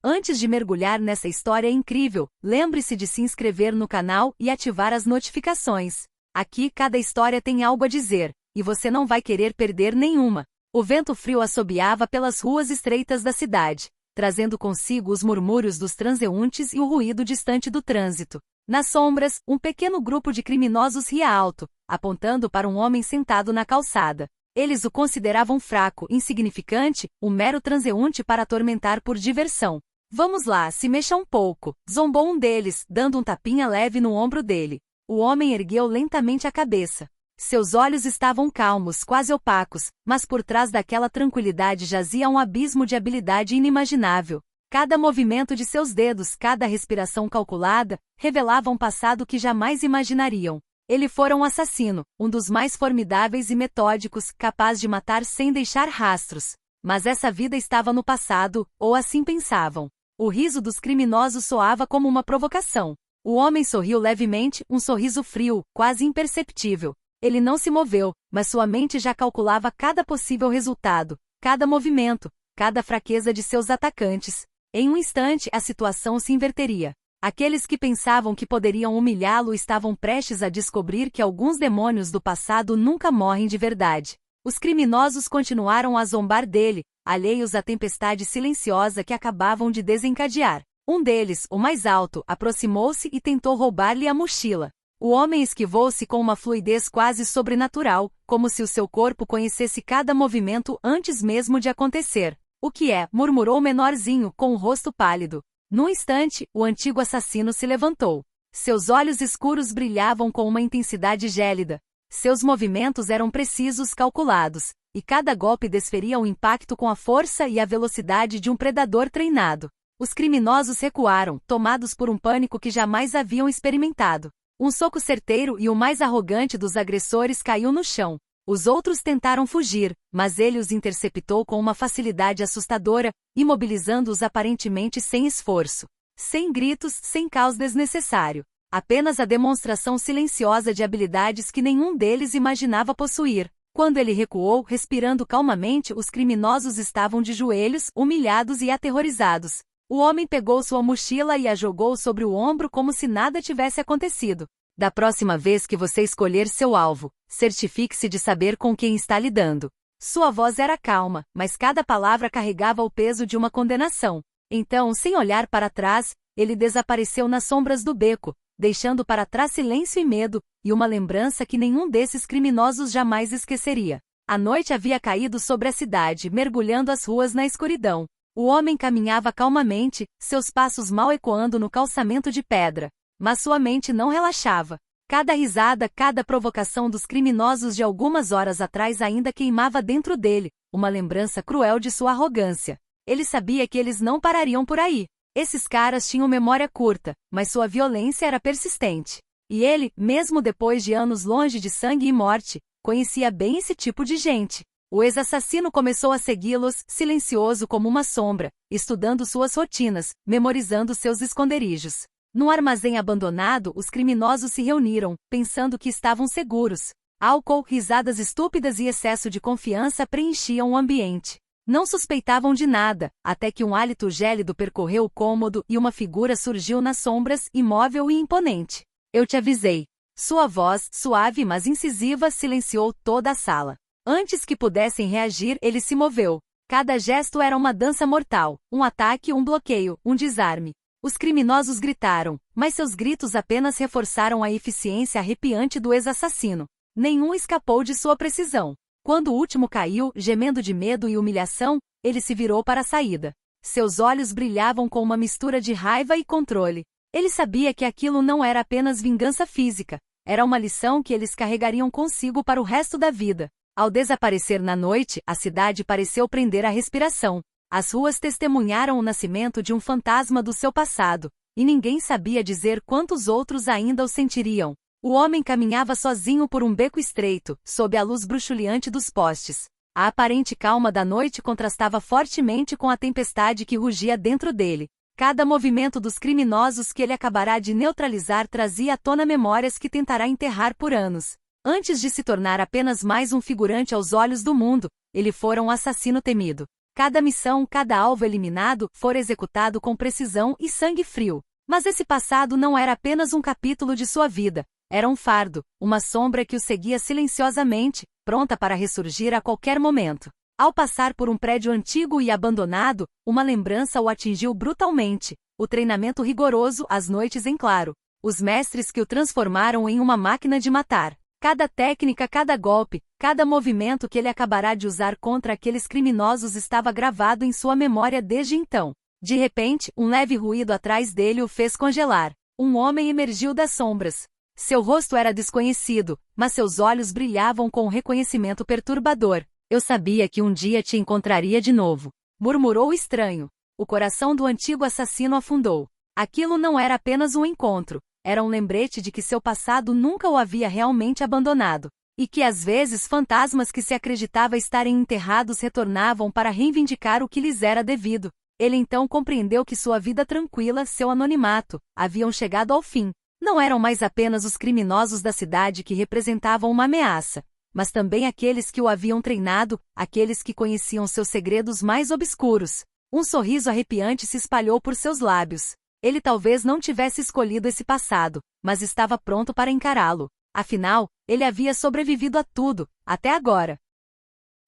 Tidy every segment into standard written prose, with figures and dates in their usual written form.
Antes de mergulhar nessa história incrível, lembre-se de se inscrever no canal e ativar as notificações. Aqui cada história tem algo a dizer, e você não vai querer perder nenhuma. O vento frio assobiava pelas ruas estreitas da cidade, trazendo consigo os murmúrios dos transeuntes e o ruído distante do trânsito. Nas sombras, um pequeno grupo de criminosos ria alto, apontando para um homem sentado na calçada. Eles o consideravam fraco, insignificante, um mero transeunte para atormentar por diversão. Vamos lá, se mexa um pouco, zombou um deles, dando um tapinha leve no ombro dele. O homem ergueu lentamente a cabeça. Seus olhos estavam calmos, quase opacos, mas por trás daquela tranquilidade jazia um abismo de habilidade inimaginável. Cada movimento de seus dedos, cada respiração calculada, revelava um passado que jamais imaginariam. Ele fora um assassino, um dos mais formidáveis e metódicos, capaz de matar sem deixar rastros. Mas essa vida estava no passado, ou assim pensavam. O riso dos criminosos soava como uma provocação. O homem sorriu levemente, um sorriso frio, quase imperceptível. Ele não se moveu, mas sua mente já calculava cada possível resultado, cada movimento, cada fraqueza de seus atacantes. Em um instante, a situação se inverteria. Aqueles que pensavam que poderiam humilhá-lo estavam prestes a descobrir que alguns demônios do passado nunca morrem de verdade. Os criminosos continuaram a zombar dele, alheios à tempestade silenciosa que acabavam de desencadear. Um deles, o mais alto, aproximou-se e tentou roubar-lhe a mochila. O homem esquivou-se com uma fluidez quase sobrenatural, como se o seu corpo conhecesse cada movimento antes mesmo de acontecer. "O que é?", murmurou o menorzinho, com o rosto pálido. Num instante, o antigo assassino se levantou. Seus olhos escuros brilhavam com uma intensidade gélida. Seus movimentos eram precisos, calculados, e cada golpe desferia um impacto com a força e a velocidade de um predador treinado. Os criminosos recuaram, tomados por um pânico que jamais haviam experimentado. Um soco certeiro e o mais arrogante dos agressores caiu no chão. Os outros tentaram fugir, mas ele os interceptou com uma facilidade assustadora, imobilizando-os aparentemente sem esforço. Sem gritos, sem caos desnecessário. Apenas a demonstração silenciosa de habilidades que nenhum deles imaginava possuir. Quando ele recuou, respirando calmamente, os criminosos estavam de joelhos, humilhados e aterrorizados. O homem pegou sua mochila e a jogou sobre o ombro como se nada tivesse acontecido. "Da próxima vez que você escolher seu alvo, certifique-se de saber com quem está lidando." Sua voz era calma, mas cada palavra carregava o peso de uma condenação. Então, sem olhar para trás, ele desapareceu nas sombras do beco, deixando para trás silêncio e medo, e uma lembrança que nenhum desses criminosos jamais esqueceria. A noite havia caído sobre a cidade, mergulhando as ruas na escuridão. O homem caminhava calmamente, seus passos mal ecoando no calçamento de pedra. Mas sua mente não relaxava. Cada risada, cada provocação dos criminosos de algumas horas atrás ainda queimava dentro dele, uma lembrança cruel de sua arrogância. Ele sabia que eles não parariam por aí. Esses caras tinham memória curta, mas sua violência era persistente. E ele, mesmo depois de anos longe de sangue e morte, conhecia bem esse tipo de gente. O ex-assassino começou a segui-los, silencioso como uma sombra, estudando suas rotinas, memorizando seus esconderijos. Num armazém abandonado, os criminosos se reuniram, pensando que estavam seguros. Álcool, risadas estúpidas e excesso de confiança preenchiam o ambiente. Não suspeitavam de nada, até que um hálito gélido percorreu o cômodo e uma figura surgiu nas sombras, imóvel e imponente. "Eu te avisei." Sua voz, suave mas incisiva, silenciou toda a sala. Antes que pudessem reagir, ele se moveu. Cada gesto era uma dança mortal, um ataque, um bloqueio, um desarme. Os criminosos gritaram, mas seus gritos apenas reforçaram a eficiência arrepiante do ex-assassino. Nenhum escapou de sua precisão. Quando o último caiu, gemendo de medo e humilhação, ele se virou para a saída. Seus olhos brilhavam com uma mistura de raiva e controle. Ele sabia que aquilo não era apenas vingança física, era uma lição que eles carregariam consigo para o resto da vida. Ao desaparecer na noite, a cidade pareceu prender a respiração. As ruas testemunharam o nascimento de um fantasma do seu passado, e ninguém sabia dizer quantos outros ainda o sentiriam. O homem caminhava sozinho por um beco estreito, sob a luz bruxuleante dos postes. A aparente calma da noite contrastava fortemente com a tempestade que rugia dentro dele. Cada movimento dos criminosos que ele acabará de neutralizar trazia à tona memórias que tentará enterrar por anos. Antes de se tornar apenas mais um figurante aos olhos do mundo, ele fora um assassino temido. Cada missão, cada alvo eliminado, fora executado com precisão e sangue frio. Mas esse passado não era apenas um capítulo de sua vida. Era um fardo, uma sombra que o seguia silenciosamente, pronta para ressurgir a qualquer momento. Ao passar por um prédio antigo e abandonado, uma lembrança o atingiu brutalmente. O treinamento rigoroso, as noites em claro. Os mestres que o transformaram em uma máquina de matar. Cada técnica, cada golpe, cada movimento que ele acabará de usar contra aqueles criminosos estava gravado em sua memória desde então. De repente, um leve ruído atrás dele o fez congelar. Um homem emergiu das sombras. Seu rosto era desconhecido, mas seus olhos brilhavam com um reconhecimento perturbador. Eu sabia que um dia te encontraria de novo, murmurou o estranho. O coração do antigo assassino afundou. Aquilo não era apenas um encontro, era um lembrete de que seu passado nunca o havia realmente abandonado, e que às vezes fantasmas que se acreditava estarem enterrados retornavam para reivindicar o que lhes era devido. Ele então compreendeu que sua vida tranquila, seu anonimato, haviam chegado ao fim. Não eram mais apenas os criminosos da cidade que representavam uma ameaça, mas também aqueles que o haviam treinado, aqueles que conheciam seus segredos mais obscuros. Um sorriso arrepiante se espalhou por seus lábios. Ele talvez não tivesse escolhido esse passado, mas estava pronto para encará-lo. Afinal, ele havia sobrevivido a tudo, até agora.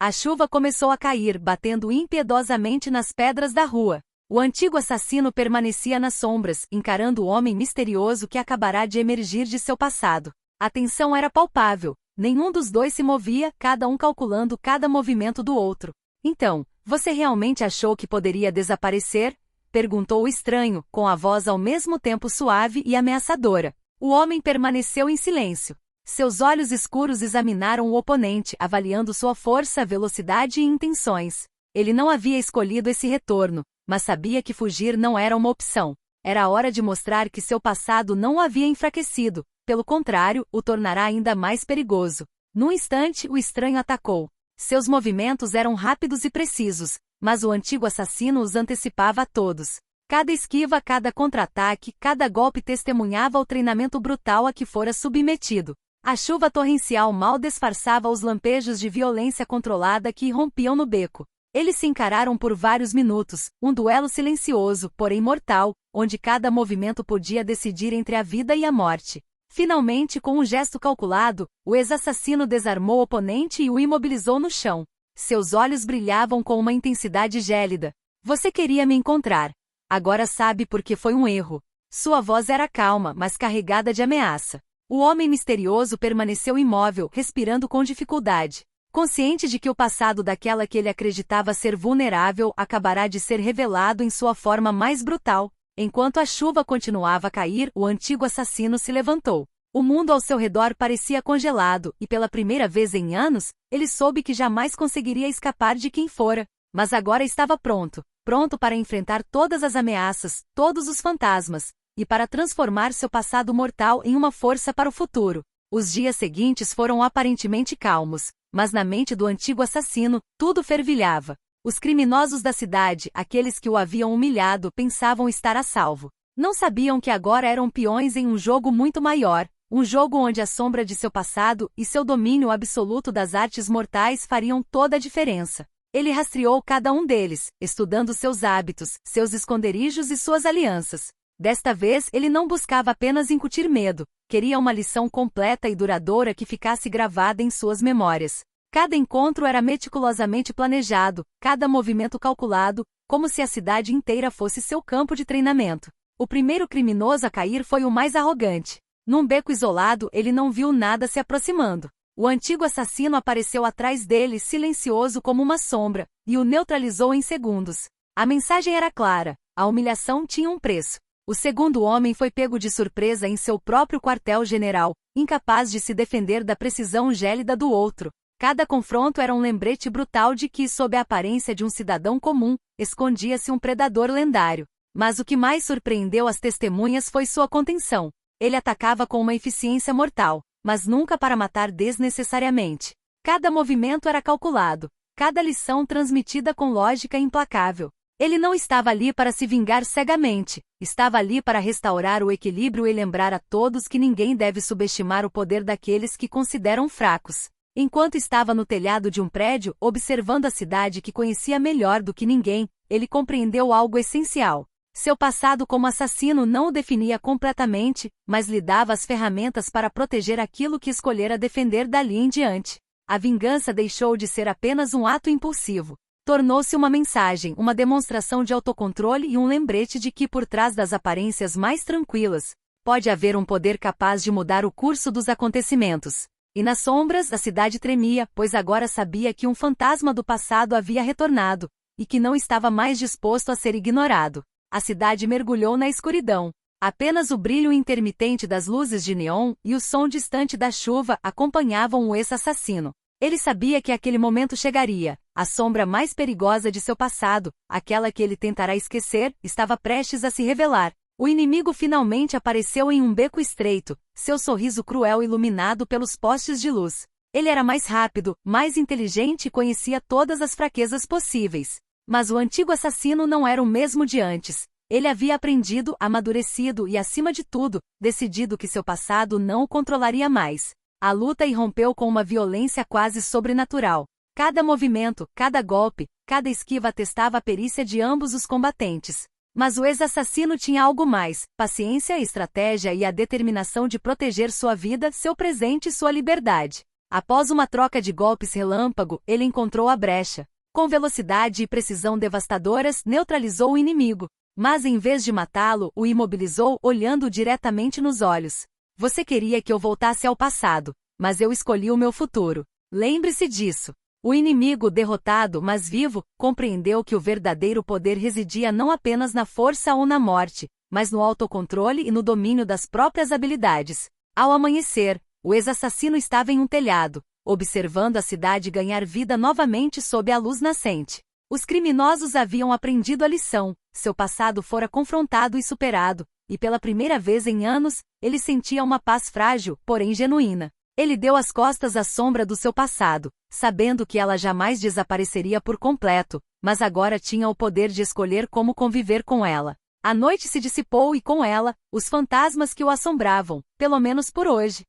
A chuva começou a cair, batendo impiedosamente nas pedras da rua. O antigo assassino permanecia nas sombras, encarando o homem misterioso que acabará de emergir de seu passado. A tensão era palpável. Nenhum dos dois se movia, cada um calculando cada movimento do outro. Então, você realmente achou que poderia desaparecer? Perguntou o estranho, com a voz ao mesmo tempo suave e ameaçadora. O homem permaneceu em silêncio. Seus olhos escuros examinaram o oponente, avaliando sua força, velocidade e intenções. Ele não havia escolhido esse retorno, mas sabia que fugir não era uma opção. Era hora de mostrar que seu passado não o havia enfraquecido, pelo contrário, o tornará ainda mais perigoso. Num instante, o estranho atacou. Seus movimentos eram rápidos e precisos, mas o antigo assassino os antecipava a todos. Cada esquiva, cada contra-ataque, cada golpe testemunhava o treinamento brutal a que fora submetido. A chuva torrencial mal disfarçava os lampejos de violência controlada que irrompiam no beco. Eles se encararam por vários minutos, um duelo silencioso, porém mortal, onde cada movimento podia decidir entre a vida e a morte. Finalmente, com um gesto calculado, o ex-assassino desarmou o oponente e o imobilizou no chão. Seus olhos brilhavam com uma intensidade gélida. Você queria me encontrar. Agora sabe por que foi um erro. Sua voz era calma, mas carregada de ameaça. O homem misterioso permaneceu imóvel, respirando com dificuldade. Consciente de que o passado daquela que ele acreditava ser vulnerável acabará de ser revelado em sua forma mais brutal. Enquanto a chuva continuava a cair, o antigo assassino se levantou. O mundo ao seu redor parecia congelado, e pela primeira vez em anos, ele soube que jamais conseguiria escapar de quem fora. Mas agora estava pronto para enfrentar todas as ameaças, todos os fantasmas, e para transformar seu passado mortal em uma força para o futuro. Os dias seguintes foram aparentemente calmos, mas na mente do antigo assassino, tudo fervilhava. Os criminosos da cidade, aqueles que o haviam humilhado, pensavam estar a salvo. Não sabiam que agora eram peões em um jogo muito maior, um jogo onde a sombra de seu passado e seu domínio absoluto das artes mortais fariam toda a diferença. Ele rastreou cada um deles, estudando seus hábitos, seus esconderijos e suas alianças. Desta vez ele não buscava apenas incutir medo, queria uma lição completa e duradoura que ficasse gravada em suas memórias. Cada encontro era meticulosamente planejado, cada movimento calculado, como se a cidade inteira fosse seu campo de treinamento. O primeiro criminoso a cair foi o mais arrogante. Num beco isolado, ele não viu nada se aproximando. O antigo assassino apareceu atrás dele, silencioso como uma sombra, e o neutralizou em segundos. A mensagem era clara: a humilhação tinha um preço. O segundo homem foi pego de surpresa em seu próprio quartel-general, incapaz de se defender da precisão gélida do outro. Cada confronto era um lembrete brutal de que, sob a aparência de um cidadão comum, escondia-se um predador lendário. Mas o que mais surpreendeu as testemunhas foi sua contenção. Ele atacava com uma eficiência mortal, mas nunca para matar desnecessariamente. Cada movimento era calculado, cada lição transmitida com lógica implacável. Ele não estava ali para se vingar cegamente, estava ali para restaurar o equilíbrio e lembrar a todos que ninguém deve subestimar o poder daqueles que consideram fracos. Enquanto estava no telhado de um prédio, observando a cidade que conhecia melhor do que ninguém, ele compreendeu algo essencial. Seu passado como assassino não o definia completamente, mas lhe dava as ferramentas para proteger aquilo que escolhera defender dali em diante. A vingança deixou de ser apenas um ato impulsivo. Tornou-se uma mensagem, uma demonstração de autocontrole e um lembrete de que por trás das aparências mais tranquilas, pode haver um poder capaz de mudar o curso dos acontecimentos. E nas sombras, a cidade tremia, pois agora sabia que um fantasma do passado havia retornado, e que não estava mais disposto a ser ignorado. A cidade mergulhou na escuridão. Apenas o brilho intermitente das luzes de neon e o som distante da chuva acompanhavam o ex-assassino. Ele sabia que aquele momento chegaria. A sombra mais perigosa de seu passado, aquela que ele tentará esquecer, estava prestes a se revelar. O inimigo finalmente apareceu em um beco estreito, seu sorriso cruel iluminado pelos postes de luz. Ele era mais rápido, mais inteligente e conhecia todas as fraquezas possíveis. Mas o antigo assassino não era o mesmo de antes. Ele havia aprendido, amadurecido e, acima de tudo, decidido que seu passado não o controlaria mais. A luta irrompeu com uma violência quase sobrenatural. Cada movimento, cada golpe, cada esquiva atestava a perícia de ambos os combatentes. Mas o ex-assassino tinha algo mais: paciência, estratégia e a determinação de proteger sua vida, seu presente e sua liberdade. Após uma troca de golpes relâmpago, ele encontrou a brecha. Com velocidade e precisão devastadoras, neutralizou o inimigo. Mas em vez de matá-lo, o imobilizou, olhando diretamente nos olhos. Você queria que eu voltasse ao passado, mas eu escolhi o meu futuro. Lembre-se disso. O inimigo, derrotado, mas vivo, compreendeu que o verdadeiro poder residia não apenas na força ou na morte, mas no autocontrole e no domínio das próprias habilidades. Ao amanhecer, o ex-assassino estava em um telhado, observando a cidade ganhar vida novamente sob a luz nascente. Os criminosos haviam aprendido a lição, seu passado fora confrontado e superado, e pela primeira vez em anos, ele sentia uma paz frágil, porém genuína. Ele deu as costas à sombra do seu passado, sabendo que ela jamais desapareceria por completo, mas agora tinha o poder de escolher como conviver com ela. A noite se dissipou e com ela, os fantasmas que o assombravam, pelo menos por hoje.